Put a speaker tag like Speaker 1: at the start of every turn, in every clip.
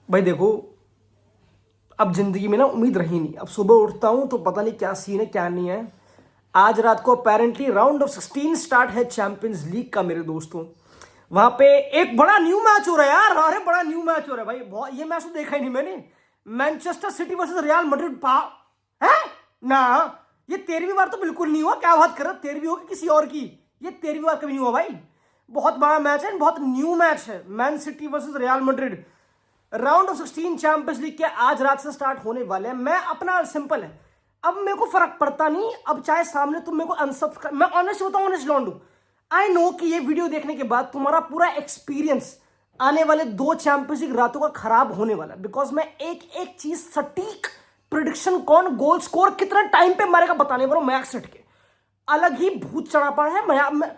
Speaker 1: भाई देखो, अब जिंदगी में ना उम्मीद रही नहीं। अब सुबह उठता हूं तो पता नहीं क्या सीन है क्या नहीं है। आज रात को अपेरेंटली राउंड ऑफ 16 स्टार्ट है चैंपियंस लीग का मेरे दोस्तों। वहां पे एक बड़ा न्यू मैच हो रहा है यार। अरे बड़ा न्यू मैच हो रहा है भाई, बहुत। ये मैच तो देखा ही नहीं मैंने। Manchester city versus real Madrid. पा है ना। ये 13वीं बार तो बिल्कुल नहीं हुआ। क्या बात कर रहा, 13वीं होगी किसी और की। ये 13वीं बार कभी नहीं हुआ भाई। बहुत बड़ा मैच है, बहुत न्यू मैच है। Man City versus real Madrid, round of 16 champions league के आज रात से स्टार्ट होने वाले हैं। मैं अपना सिंपल है, अब मेरे को फर्क पड़ता नहीं। अब चाहे सामने तुम मेरे को अनसब्सक्राइब, मैं ऑनेस्ट बताऊं, ऑनेस्ट लॉन्डू। आई नो कि ये वीडियो देखने के बाद तुम्हारा पूरा एक्सपीरियंस आने वाले 2 चैंपियंस लीग रातों का खराब होने वाला है। बिकॉज मैं एक एक चीज सटीक प्रिडिक्शन, कौन गोल स्कोर कितना टाइम पे मारेगा बताने वाला हूं। मैच हट के अलग ही भूत चढ़ा पड़ा है। मैं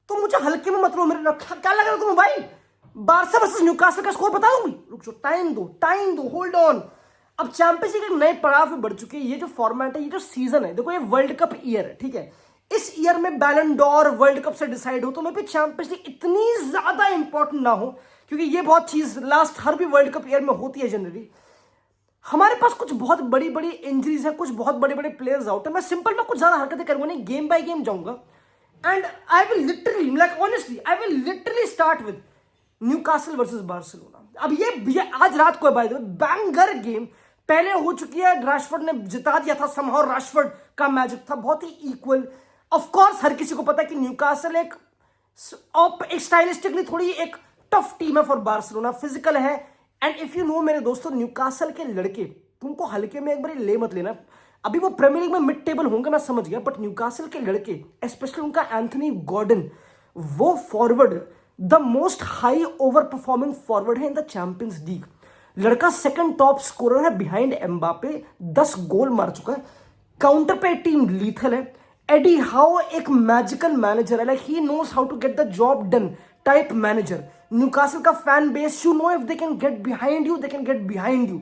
Speaker 1: तो मुझे हल्के में मतलब मेरे क्या लग रहा है तुम्हें भाई। बारसा वर्सेस न्यूकासल का स्कोर बता दूंगी। रुक जाओ, टाइम दो, होल्ड ऑन। अब चैंपियंस लीग एक नए पड़ाव में बढ़ चुके हैं। ये जो फॉर्मेट है, ये जो सीजन है, देखो ये वर्ल्ड कप ईयर है, ठीक है। इस ईयर में बैलन डॉर वर्ल्ड कप से डिसाइड हो, तो मैं भी चैंपियंस लीग इतनी ज्यादा इंपॉर्टेंट ना हो, क्योंकि ये बहुत चीज लास्ट हर भी वर्ल्ड कप ईयर में होती है जनरली। हमारे पास कुछ बहुत बड़ी बड़ी इंजरीज है, कुछ बहुत बड़े बड़े प्लेयर्स आउट है। मैं सिंपल में कुछ ज्यादा हरकतें करूंगा नहीं, गेम बाय गेम जाऊंगा। And I will literally, like honestly, I will literally start with Newcastle versus Barcelona. अब ये आज रात को है भाई, बैंगर गेम पहले हो चुकी है। रैशफोर्ड ने जिता दिया था समहाउ। रैशफोर्ड का मैजिक था, बहुत ही इक्वल। ऑफ कोर्स हर किसी को पता है कि न्यूकासल एक स्टाइलिस्टिकली थोड़ी एक टफ टीम है फॉर बार्सिलोना, फिजिकल है। एंड इफ यू नो मेरे दोस्तों, न्यूकासल के लड़के तुमको हल्के में एक बार ले मत लेना। अभी वो प्रीमियर लीग में मिड टेबल होंगे, मैं समझ गया, बट न्यूकासल के लड़के, स्पेशली उनका एंथनी गॉर्डन, वो forward the most high over performing forward है इन द चैंपियंस लीग। लड़का सेकंड टॉप स्कोरर है बिहाइंड एम्बापे, 10 गोल मार चुका है। काउंटर पे टीम लीथल है। एडी हाउ एक मैजिकल मैनेजर है, like he knows how to get the job done type manager. Newcastle का fan base, you know if they can get behind you, they can get behind you.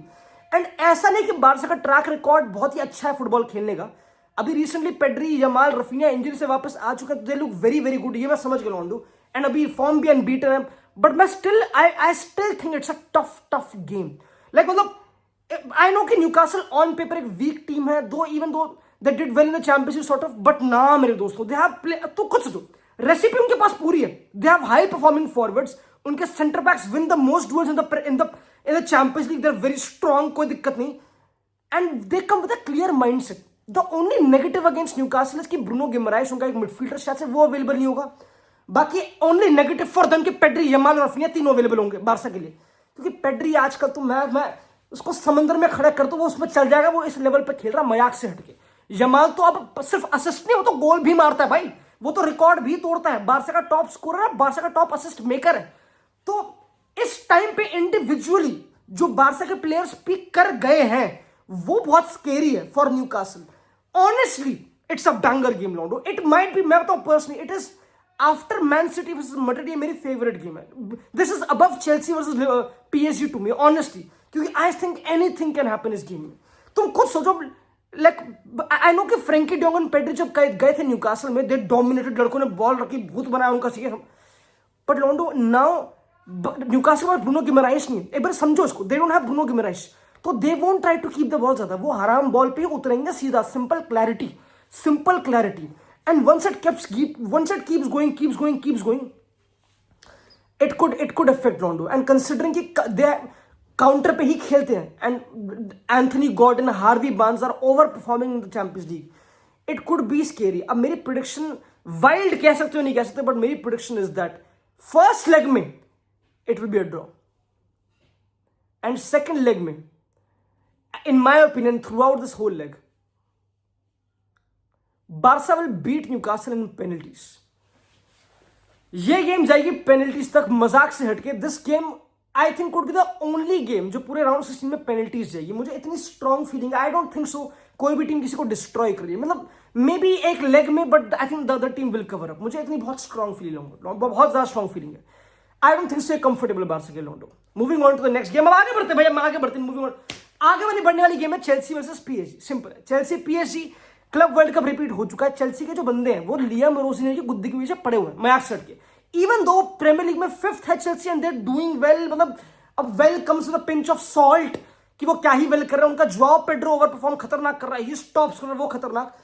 Speaker 1: And ऐसा नहीं कि Barça का track record बहुत ही अच्छा है football खेलने का। अभी recently Pedri, Yamal, Raphinha injury से वापस आ चुके हैं, तो they look very very good. ये मैं समझ गया लॉन्डू। एंड अभी फॉर्म भी अनबीटन है, बट मैं still I still think it's a tough game. Like मतलब आई नो कि न्यूकासल ऑन पेपर एक वीक टीम है, दो even though they did well in the championship sort of, but ना मेरे दोस्तों, दे हैव प्ले। तो खुद सोचो, रेसिपी उनके पास पूरी है। They have high performing forwards, उनके centre backs win the most duels in the Champions League, they are very strong, कोई दिक्कत नहीं। And they come with a clear mindset. The only negative against Newcastle is कि Bruno Guimaraes, उनका एक midfielder शायद से वो अवेलेबल नहीं होगा। बाकी ओनली नेगेटिव फॉर देम कि पेड्री, यमाल और रफीनिया तीनों अवेलेबल होंगे बारसा के लिए। क्योंकि पेड्री आजकल तो मैं उसको समंदर में खड़ा कर दो, वो उसमें चल जाएगा। वो इस लेवल पे खेल रहा, मजाक से हटके। यमाल तो अब सिर्फ असिस्ट नहीं, वो तो गोल भी मारता है भाई। वो तो रिकॉर्ड भी तोड़ता है। बारसा का टॉप स्कोरर है, बारसा का टॉप असिस्ट मेकर है। तो इस टाइम पे इंडिविजुअली जो बारसा के प्लेयर्स पिक कर गए हैं, वो बहुत स्केरी है for Newcastle. Honestly it's a banger game लॉन्डो। इट माइट बी, मैं बताऊं personally, it is after Man City versus Madrid, ये मेरी फेवरेट गेम है। This is above Chelsea versus PSG to me honestly, क्योंकि I think anything can happen इस game में। तुम खुद सोचो, लाइक आई नो कि फ्रैंकी डोंग और पेड्री जब गए थे न्यूकासल में, दे डोमिनेटेड। लड़कों ने बॉल रखी, भूत बनाया उनका सीए। बट लॉन्डो नाउ न्यूकासल में ब्रूनो गिमराइस नहीं है। एक बार समझो इसको, they don't have Bruno Guimaraes, तो they won't try to keep the ball ज्यादा। वो हराम बॉल पे उतरेंगे सीधा। Simple clarity. And once it keeps going, it could affect Rondo. And considering कि they काउंटर पे ही खेलते हैं, and Anthony Gordon, Harvey Barnes are over performing in the Champions League, it could be scary. अब मेरी prediction, wild कह सकते हो नहीं कह सकते, बट मेरी prediction is that first leg में it will be a draw, and second leg में, in my opinion, throughout this whole leg, Barca will beat Newcastle in penalties. ये गेम जाएगी पेनल्टीज तक, मजाक से हटके। This game I think could be the only game जो पूरे round 16 में पेनल्टीज जाएगी। मुझे इतनी strong feeling, I don't think so कोई भी टीम किसी को डिस्ट्रॉय कर रही है। मतलब मे बी एक लेग में, but I think the other team will cover up. मुझे इतनी बहुत स्ट्रॉन्ग फीलिंग, बहुत ज्यादा स्ट्रॉन्ग फीलिंग है। I don't think so comfortable Barca के लॉन्डो। Moving on to the next game. अब आगे बढ़ते भैया, आगे बढ़ते। मूविंग ऑन, आगे वाली बढ़ने वाली गेम है चेल्सी वर्सेस पीएसजी। सिंपल है, Chelsea PSG club World cup repeat हो चुका है। चेल्सी के जो बंदे हैं वो लियाम रोसिनी की गुद्दी के पीछे पड़े हुए हैं, मैच सेट के। इवन दो प्रीमियर लीग में 5th है Chelsea, and they doing well. मतलब अब well comes with a pinch of salt कि वो क्या ही वेल कर रहे हैं, उनका जॉao पेड्रो ओवर परफॉर्म खतरनाक कर रहा है, ही स्टॉप स्कोरर वो खतरनाक।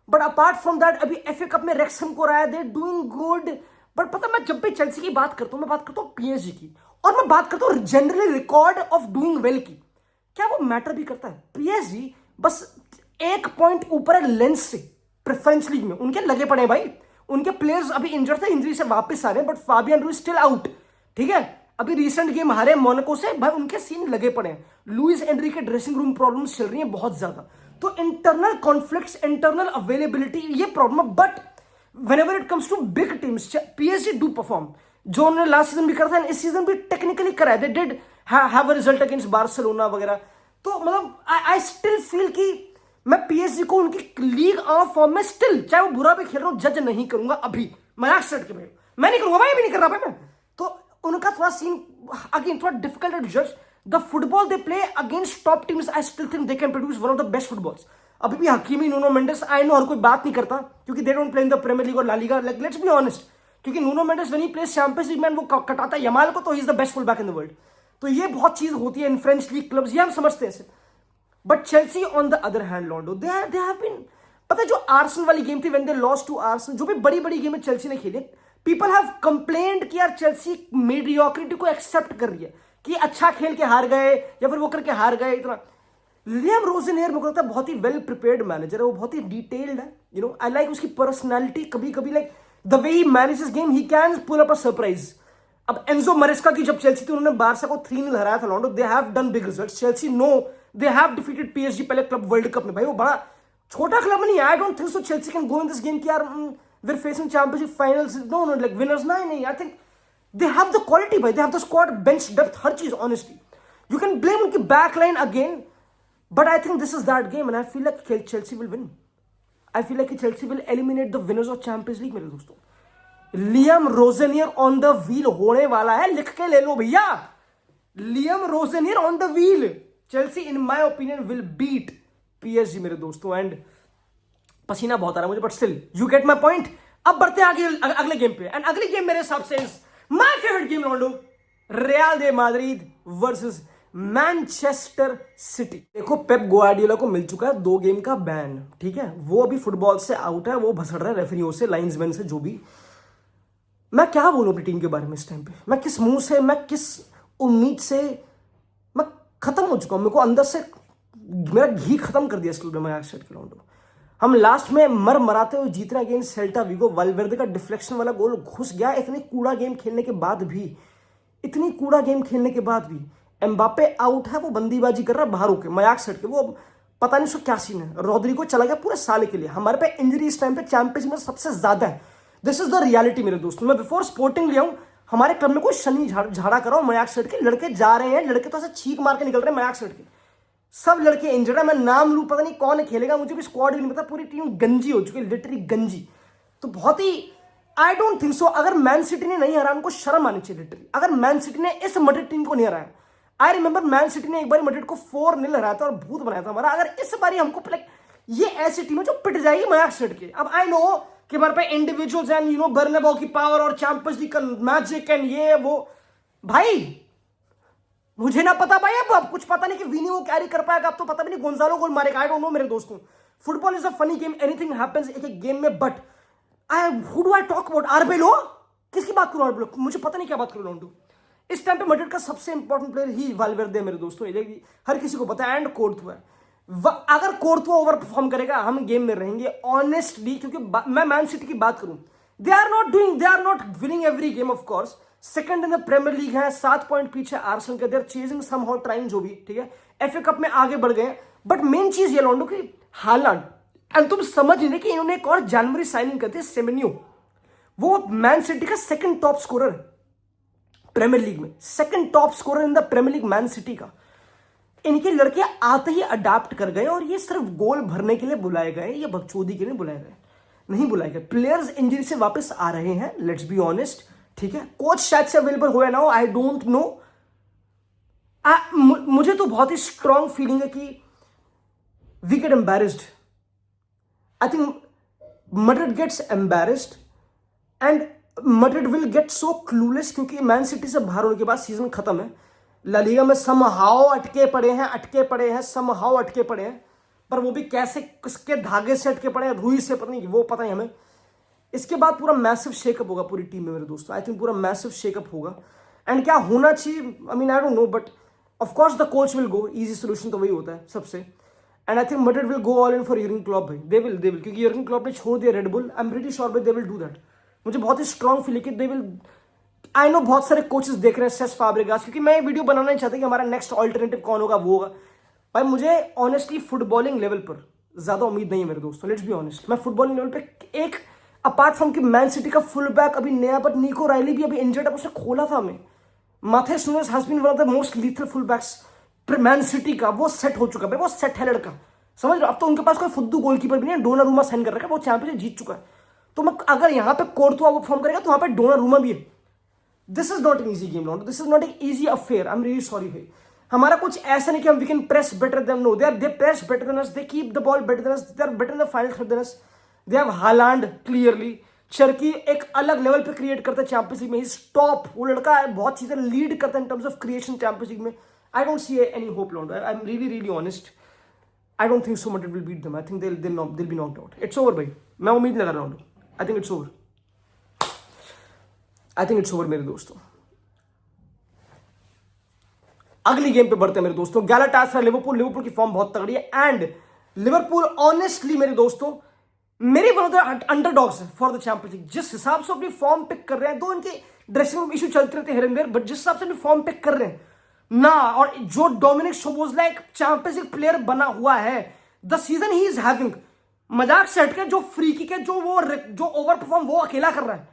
Speaker 1: बट अपार्ट फ्रॉम दैट अभी एफए कप में रेक्सहम को रहा है, दे डूइंग गुड। बट पता मैं जब भी चेल्सी की बात करता हूं मैं बात करता हूं पीएसजी की, और मैं बात करता हूं generally record of doing well की। क्या वो मैटर भी करता है? पीएसजी बस 1 पॉइंट ऊपर है लेंस से प्रेफरेंस लीग में, उनके लगे पड़े हैं भाई। उनके प्लेयर्स अभी इंजर्ड थे, इंजरी से वापस आ रहे हैं, but Fabian Ruiz still out, ठीक है। अभी रिसेंट गेम हारे मोनाको से, भाई उनके सीन लगे पड़े हैं। लुइस एनरी के ड्रेसिंग रूम प्रॉब्लम्स चल रही हैं बहुत ज्यादा, तो इंटरनल कॉन्फ्लिक्ट्स, इंटरनल अवेलेबिलिटी, ये प्रॉब्लम है। But whenever it comes to big teams PSG do perform, जो उन्होंने लास्ट सीजन भी करा था, इस सीजन भी टेक्निकली करा है, they did have a result against Barcelona वगैरह। तो मतलब आई स्टिल फील कि मैं पीएसजी को उनकी लीग ऑफ फॉर्म में स्टिल, चाहे वो बुरा भी खेल रहा हूं, जज नहीं करूंगा अभी, मजाक सेट के भाई मैं नहीं करूंगा भाई, अभी नहीं कर रहा भाई मैं। तो उनका थोड़ा सीन अगेन थोड़ा डिफिकल्ट टू जज the football they play against top teams. I still think they can produce one of the best footballs. अभी भी Hakimi, Nuno Mendes, I know हर कोई बात नहीं करता क्योंकि they don't play in the Premier League और La Liga, like let's be honest, क्योंकि Nuno Mendes when he plays Champions League में वो कटाता है यमाल को, तो he is the best full back in the world. तो ये बहुत चीज होती है इन फ्रेंच लीग क्लब्स, ये हम समझते हैं। But Chelsea on the other hand लॉन्डो, दे हैव बीन, पता है जो आर्सेनल वाली गेम थी when they lost to Arsenal, जो भी बड़ी बड़ी गेम चेल्सी ने खेली, पीपल हैव कंप्लेंड कि यार चेल्सी मीडियोक्रिटी को एक्सेप्ट कर रही है कि अच्छा खेल के हार गए या फिर वो करके हार गए इतना। लियाम रोजेनियर मेरे को लगता है बहुत ही वेल प्रिपेयर्ड मैनेजर है, वो बहुत ही डिटेल्ड है, यू नो आई लाइक उसकी पर्सनैलिटी। कभी कभी like the way he manages game, he can pull up a surprise. अब एंजो मरेस्का की जब चेल्सी थी, उन्होंने बारसा को 3-0 हराया था लॉन्डो, they have done big results. Chelsea no they have defeated PSG पहले क्लब वर्ल्ड कप में, भाई वो बड़ा छोटा क्लब नहीं है। I don't think so Chelsea can go in this game कि यार we're facing championship finals, no like winners, नहीं, I think they have the quality भाई, they have the squad, bench depth, हर चीज honestly। you can blame उनकी back line again, but I think this is that game and I feel like Chelsea will win। I feel like Chelsea will eliminate the winners of Champions League मेरे दोस्तों। Liam Rosenior on the wheel होने वाला है, लिख के ले लो भैया, Liam Rosenior on the wheel. Chelsea in my opinion will beat PSG मेरे दोस्तों, एंड पसीना बहुत आ रहा है मुझे, but still you get my point. अब बढ़ते हैं आगे अगले गेम पे, एंड अगली गेम मेरे हिसाब से माय फेवरेट गेम लॉन्डो, रियल दे मैड्रिड वर्सेस मैनचेस्टर सिटी। देखो पेप ग्वार्डियोला को मिल चुका है 2 गेम का बैन, ठीक है, वो अभी फुटबॉल से आउट है, वो भसड़ रहा है रेफरियों से, लाइन्समैन से, जो भी। मैं क्या बोलूं अपनी टीम के बारे में इस टाइम पे, मैं किस मुंह से, मैं किस उम्मीद से, मैं खत्म हो चुका हूं, मेरे को अंदर से मेरा घी खत्म कर दिया इस क्लब में लॉन्डो। हम लास्ट में मर मराते हुए जीत रहे अगेंस्ट सेल्टा विगो, वाल्वेर्दे का डिफ्लेक्शन वाला गोल घुस गया। इतनी कूड़ा गेम खेलने के बाद भी, इतनी कूड़ा गेम खेलने के बाद भी एम्बापे आउट है, वो बंदीबाजी कर रहा है बाहर होकर, मजाक सेट के, वो पता नहीं उसको क्या सीन है। रोड्रिगो चला गया पूरे साल के लिए, हमारे पे इंजरी इस टाइम पे चैंपियंस में सबसे ज्यादा है। दिस इज द रियलिटी मेरे दोस्तों। मैं बिफोर स्पोर्टिंग लिया हूँ, हमारे क्लब में कोई शनि झाड़ा कर रहा हूँ मजाक सेट के, लड़के जा रहे हैं, लड़के तो ऐसे छींक मार के निकल रहे हैं मजाक सेट के, सब लड़के इंजर्ड है। मैं नाम लूं, पता नहीं कौन खेलेगा, मुझे भी स्क्वाड भी नहीं पता, पूरी टीम गंजी हो चुकी है, लिटरली गंजी। तो बहुत ही आई डोंट थिंक सो, अगर मैन सिटी ने नहीं हराया उनको शर्म आनी चाहिए लिटरली, अगर मैन सिटी ने इस मैड्रिड टीम को नहीं हराया। आई रिमेंबर मैन सिटी ने एक बार मैड्रिड को 4-0 हराया था और भूत बनाया था हमारा। अगर इस बारी हमको ये ऐसी टीम है जो पिट जाएगी मजाक सेट के। अब आई नो कि हमारे पे इंडिविजुअल्स एंड यू नो बर्नाबाउ की पावर और चैंपियंस लीग का मैजिक एंड ये वो, भाई मुझे ना पता भाई, अब कुछ पता नहीं कि विनी वो कैरी कर पाएगा, अब तो पता भी नहीं गोंजालो गोल मारेगा, आई डोंट नो मेरे दोस्तों। Football is a funny game, anything happens एक गेम में, but who do I talk about? Arbeloa, किसकी बात करूं? आर्बेलो, मुझे पता नहीं क्या बात करूं लॉन्डो। इस टाइम पे मैड्रिड का सबसे इंपॉर्टेंट प्लेयर ही वाल्वेर्दे मेरे दोस्तों, हर किसी को पता है, एंड कोर्तुआ है। अगर कोर्तुआ ओवर परफॉर्म करेगा हम गेम में रहेंगे ऑनेस्टली, क्योंकि मैं मैन सिटी की बात करूं, they are not winning every game of course, second in the Premier League है, 7 पॉइंट पीछे आर्सेनल के, they are chasing somehow trying, जो भी ठीक है, एफए कप में आगे बढ़ गए। बट मेन चीज ये लॉन्डो की हालांड, एंड तुम समझ नहीं कि इन्होंने एक और जनवरी साइनिंग करती है, सेमेन्यो, वो मैन सिटी का second top scorer Premier League में, second top scorer in the Premier League Man City का। इनके लड़के आते ही अडाप्ट कर गए, और ये सिर्फ गोल भरने के लिए बुलाए गए, ये बकचोदी के लिए बुलाए गए नहीं बुलाए गए। प्लेयर्स इंजरी से वापस आ रहे हैं, लेट्स बी ऑनेस्ट, ठीक है, कोच शायद से अवेलेबल हो या ना हो, आई डोंट नो। मुझे तो बहुत ही स्ट्रॉन्ग फीलिंग है कि we get embarrassed. I think Madrid gets embarrassed and Madrid will get so clueless, क्योंकि मैन सिटी से बाहर होने के बाद सीजन खत्म है। ला लीगा में समहाउ अटके पड़े हैं समहाउ अटके पड़े हैं, पर वो भी कैसे, किसके धागे से अटके पड़े हैं, रुई से, पता नहीं, वो पता है हमें। इसके बाद पूरा मैसिव शेकअप होगा पूरी टीम में मेरे दोस्तों, आई थिंक पूरा मैसिव शेकअप होगा। एंड क्या होना चाहिए, I mean I don't know, but of course the coach will go, easy solution तो वही होता है सबसे। And I think Madrid will go all in for Jurgen Klopp भाई, दे विल, क्योंकि यर्गन क्लॉप ने छोड़ दिया Red Bull, I am pretty sure भाई दे विल डू दैट। मुझे बहुत ही स्ट्रॉन्ग फील है कि दे विल, आई नो बहुत सारे कोचेस देख रहे हैं सेस फैब्रिगास, क्योंकि मैं वीडियो बनाना नहीं चाहता कि हमारा नेक्स्ट ऑल्टरनेटिव कौन होगा, वो होगा भाई। मुझे ऑनेस्टली फुटबॉलिंग लेवल पर ज्यादा उम्मीद नहीं है मेरे दोस्तों, लेट्स बी ऑनेस्ट। मैं फुटबॉलिंग लेवल पे एक, अपार्ट फ्रॉम कि मैन सिटी का फुल बैक अभी नया, बट निको राइली भी अभी इंजर्ड है, उसने खोला था हमें। Matheus Nunes has been one of the most lethal full backs Man City का, वो सेट हो चुका है, वो सेट है लड़का, समझ रहे हो। अब तो उनके पास कोई फुद्दू गोलकीपर भी नहीं है, डोनारूमा साइन कर रखा है, वो चैंपियनशिप जीत चुका है। तो मैं अगर यहाँ पे कोर्तुआ वो परफॉर्म करेगा तो वहां पे डोनारूमा भी है। This is not an easy game लॉन्डो, this is not an easy affair, I am really sorry भाई। हमारा कुछ ऐसा नहीं कि हम we can press better than, no they press better than us, they keep the ball better than us, they are better in the final third than us. They have Haaland clearly, Cherki एक अलग level पे create करता है Champions League में, is top, वो लड़का है, बहुत चीजें लीड करता है in terms of creation Champions League में। I don't see any hope लॉन्डो, I am really honest, I don't think so much it will beat them, I think they'll be knocked out, it's over भाई, मैं उम्मीद लगा रहा हूँ, I think it's over, I think it's over मेरे दोस्तों। अगली गेम पे बढ़ते हैं मेरे दोस्तों, गैलाटासराय लिवरपूल की फॉर्म बहुत तगड़ी है, एंड लिवरपूल ऑनेस्टली मेरे दोस्तों मेरे one of the underdogs for the Champions league. जिस हिसाब से अपनी फॉर्म पिक कर रहे हैं, दो इनके ड्रेसिंग रूम इशू चलते रहते हैं हियर, बट जिस हिसाब से अपनी फॉर्म पिक कर रहे हैं ना, और जो डोमिनिक सोबोज़लाई एक चैंपियंस लीग प्लेयर बना हुआ है, the season he is having, मजाक से हटके जो फ्री किक है, जो ओवर परफॉर्म वो अकेला कर रहा है,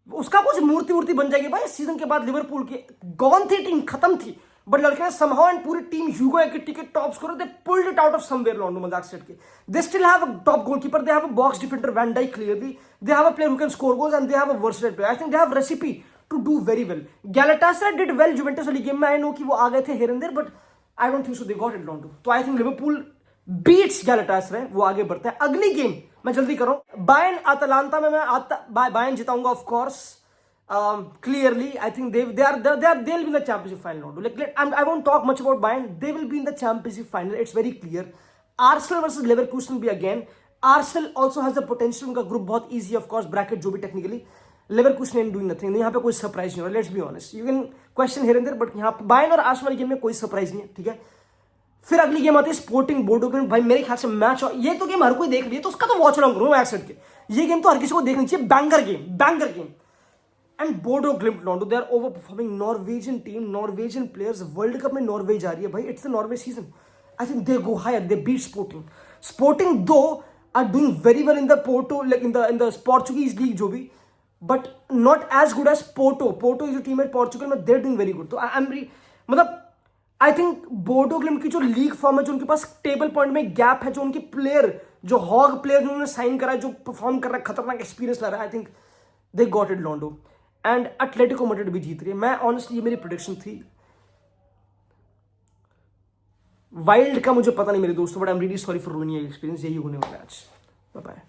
Speaker 1: उसका कुछ मूर्ति बन जाएगी भाई। सीजन के बाद लिवरपूल की गॉन थी टीम, खत्म थी, बट लड़के ने समहाउ एंड पूरी टीम ह्यूगो एक्टिविटी के top scorer, they pulled it out of somewhere लॉन्डो, मजाक से हटके। They still have a top goalkeeper, they have a box defender van Dijk clearly, they have a player who can score goals, and they have a versatile player, I think they have recipe to do very well. Galatasaray did well Juventus वाली game में, I know कि वो आ गए थे here and there, but I don't think so they got it लॉन्डो। तो I think Liverpool beats Galatasaray, वो आगे बढ़ता है। अगली गेम मैं जल्दी कर रहा हूं, बायर्न अटलांटा में मैं बायर्न जिताऊंगा of course, clearly I think they'll be in the championship final. I won't talk much about Bayern, they will be in the championship final, it's very clear. Arsenal versus Leverkusen भी again, Arsenal also has the potential, उनका group बहुत easy of course, bracket जो भी technically, Leverkusen ain't doing nothing, यहाँ पे कोई surprise नहीं हो रहा, let's be honest, you can question here and there, but यहाँ पे बायर्न और आर्सेनल वाली गेम में कोई सरप्राइज नहीं है, ठीक है। फिर अगली गेम आती है स्पोर्टिंग बोर्डो ग्लिम्ट, भाई मेरे ख्याल से मैच, ये तो गेम हर कोई देख रही है, तो उसका तो वॉच अलॉन्ग करूँ एक्सेट के, ये गेम तो हर किसी को देखनी चाहिए, banger game. And Bodo Glimt लॉन्डो, they are over performing, Norwegian team, Norwegian players, World Cup में नॉर्वे जा रही है भाई, it's the Norway season, I think they go higher, they beat Sporting though are doing very well in the Porto, like in the Portuguese league जो भी, but not as good as Porto जो team है Portugal में, they are doing very good. तो I M मतलब I think बोर्डो ग्लिम्ट की जो लीग फॉर्म है, जो उनके पास टेबल पॉइंट में गैप है, जो उनके प्लेयर, जो हॉग प्लेयर जिन्होंने साइन करा है, जो परफॉर्म कर रहा है, खतरनाक एक्सपीरियंस ला रहा है, I think they got it लॉन्डो। एंड एटलेटिको मैड्रिड भी जीत रही है, मैं ऑनेस्टली ये मेरी प्रेडिक्शन थी। वाइल्ड का मुझे पता नहीं मेरे दोस्तों, but I am really sorry for ruining your experience, यही होने वाला है आज, बाय बाय।